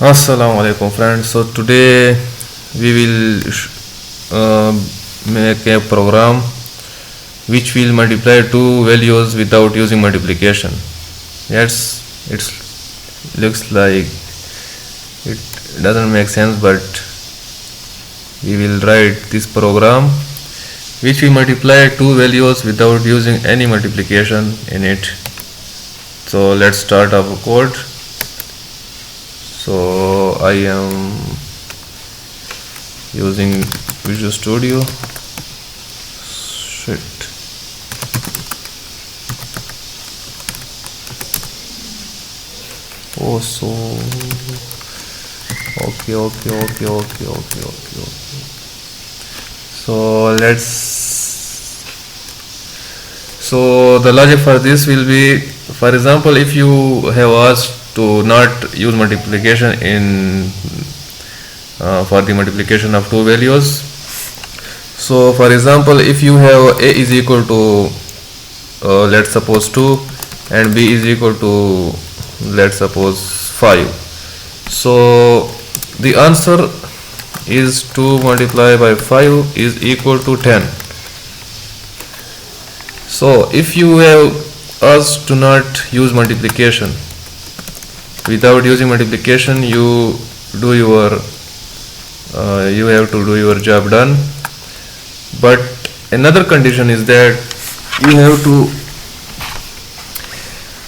Assalamu alaikum friends. So today we will make a program which will multiply two values without using multiplication. Yes, it looks like it doesn't make sense, but we will write this program which will multiply two values without using any multiplication in it. So let's start our code. So I am using Visual Studio. Shit. Oh, so okay. So the logic for this will be, for example, if you have asked to not use multiplication in for the multiplication of two values. So for example, if you have a is equal to let's suppose 2 and b is equal to let's suppose 5, so the answer is 2 multiplied by 5 is equal to 10. So if you have asked to not use multiplication, without using multiplication, you have to do your job done. But another condition is that you have to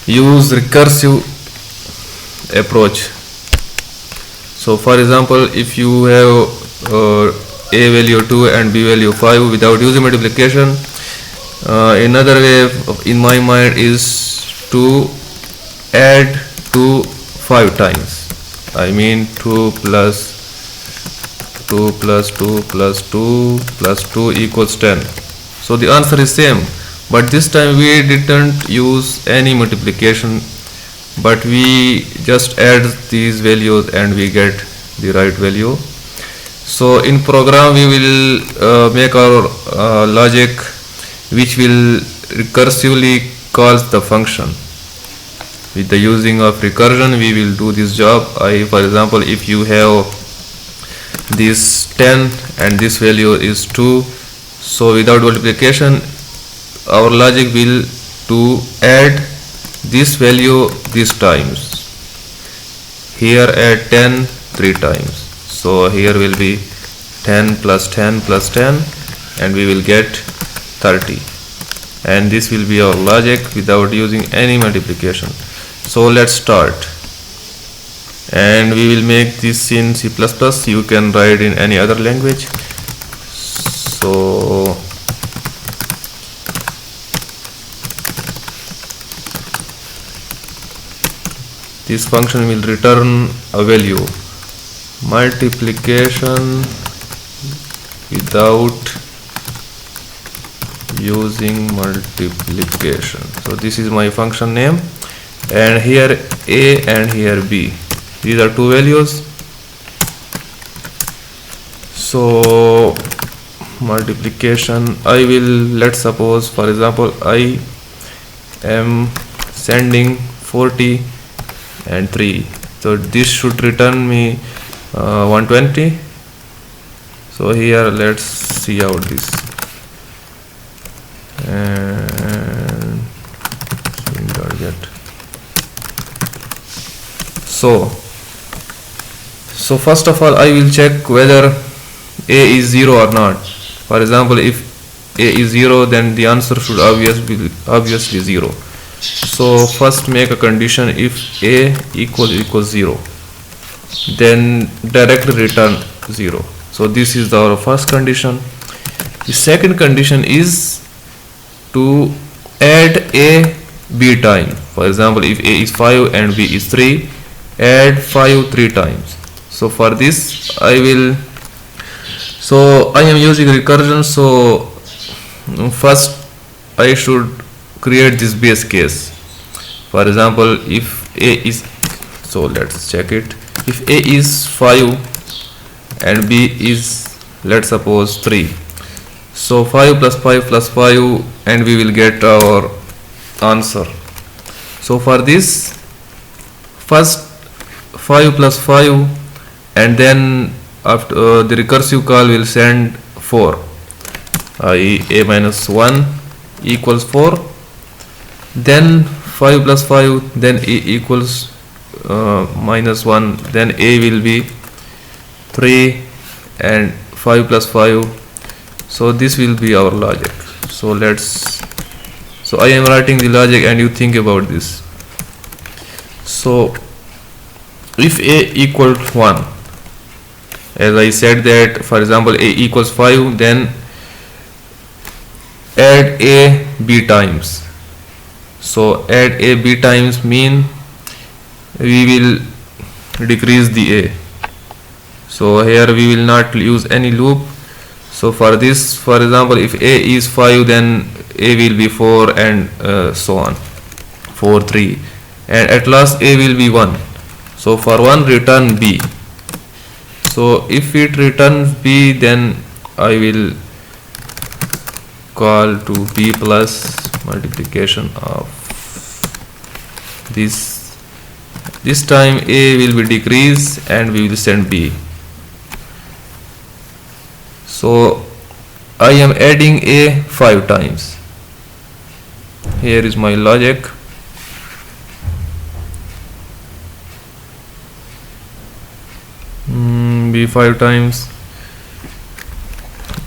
use recursive approach. So for example, if you have a value 2 and b value 5 without using multiplication, another way in my mind is to add 2 5 times. I mean 2 plus 2 plus 2 plus 2 plus 2 equals 10. So the answer is same, but this time we didn't use any multiplication, but we just add these values and we get the right value. So in program we will make our logic which will recursively calls the function. With the using of recursion we will do this job. For example, if you have this 10 and this value is 2, so without multiplication our logic will to add this value these times. Here add 10 3 times, so here will be 10 plus 10 plus 10 and we will get 30, and this will be our logic without using any multiplication. So let's start, and we will make this in C++. You can write in any other language. So this function will return a value, multiplication without using multiplication. So this is my function name, and here a and here b, these are two values. So multiplication, I will, let's suppose for example I am sending 40 and 3, so this should return me 120. So here let's see out this, and target. So first of all I will check whether a is 0 or not. For example, if a is 0, then the answer should obviously 0. So first make a condition, if a equals 0, then directly return 0. So this is our first condition. The second condition is to add a b time. For example, if a is 5 and b is 3, add 5 3 times. So for this I am using recursion. So first I should create this base case. For example, if a is, so let's check it, if a is 5 and b is let's suppose 3, so 5 plus 5 plus 5 and we will get our answer. So for this, first 5 plus 5, and then after the recursive call will send 4, i.e. a minus 1 equals 4, then 5 plus 5, then a equals minus 1, then a will be 3, and 5 plus 5. So this will be our logic. So I am writing the logic and you think about this. So if a equals 1, as I said that, for example, a equals 5, then add a b times. So add a b times mean we will decrease the a. So here we will not use any loop. So for this, for example, if a is 5, then a will be 4, and so on, 4, 3, and at last a will be 1. So for 1, return b. So if it returns b, then I will call to b plus multiplication of this. This time a will be decreased and we will send b. So I am adding a 5 times. Here is my logic. B 5 times.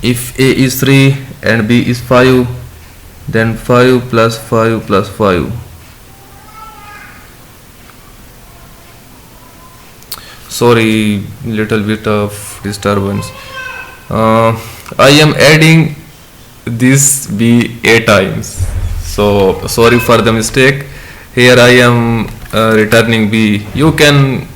If a is 3 and b is 5, then 5 plus 5 plus 5. Sorry, little bit of disturbance. I am adding this b a times. So sorry for the mistake. Here I am returning b. You can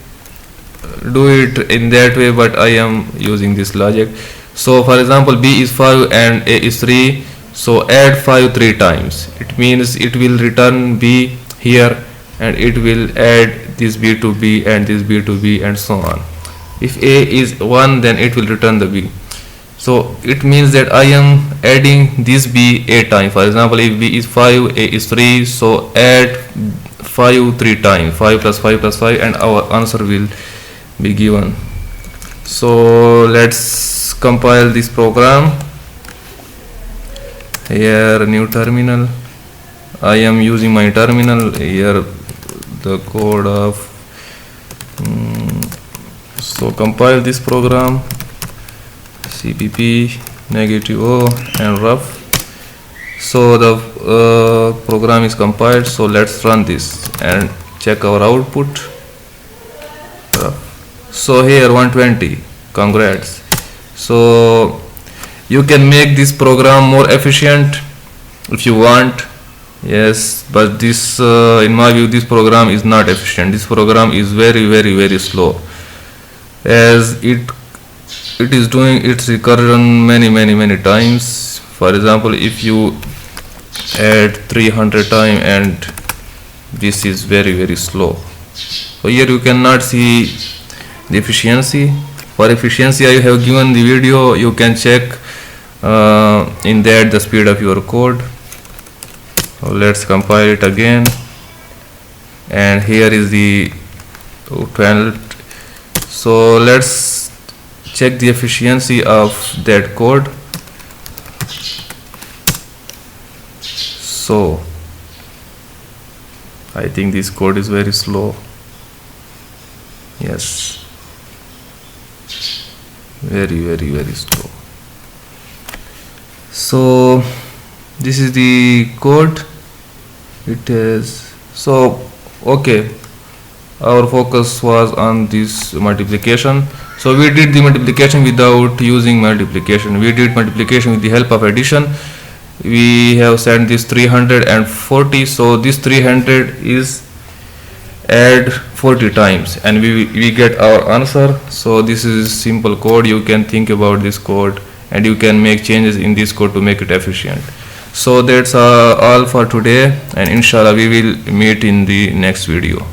do it in that way, but I am using this logic. So for example, b is 5 and a is 3, so add 5 3 times. It means it will return b here, and it will add this b to b and this b to b and so on. If a is 1, then it will return the b. So it means that I am adding this b a times. For example, if b is 5, a is 3, so add 5 3 times, 5 plus 5 plus 5, and our answer will be given. So let's compile this program. Here, new terminal. I am using my terminal. Here the code of so compile this program, cpp -o and rough. So the program is compiled. So let's run this and check our output. So here 120. Congrats. So you can make this program more efficient if you want. Yes, but this in my view, this program is not efficient. This program is very slow, as it is doing its recursion many times. For example, if you add 300 times, and this is very slow. So here you cannot see the efficiency. For efficiency, I have given the video. You can check in that the speed of your code. So let's compile it again, and here is the 12. So let's check the efficiency of that code. So I think this code is very slow. Yes, very slow. So this is the code. It is so okay. Our focus was on this multiplication. So we did the multiplication without using multiplication. We did multiplication with the help of addition. We have sent this 340. So this 300 is add 40 times, and we get our answer. So this is simple code. You can think about this code, and you can make changes in this code to make it efficient. So that's all for today, and inshallah we will meet in the next video.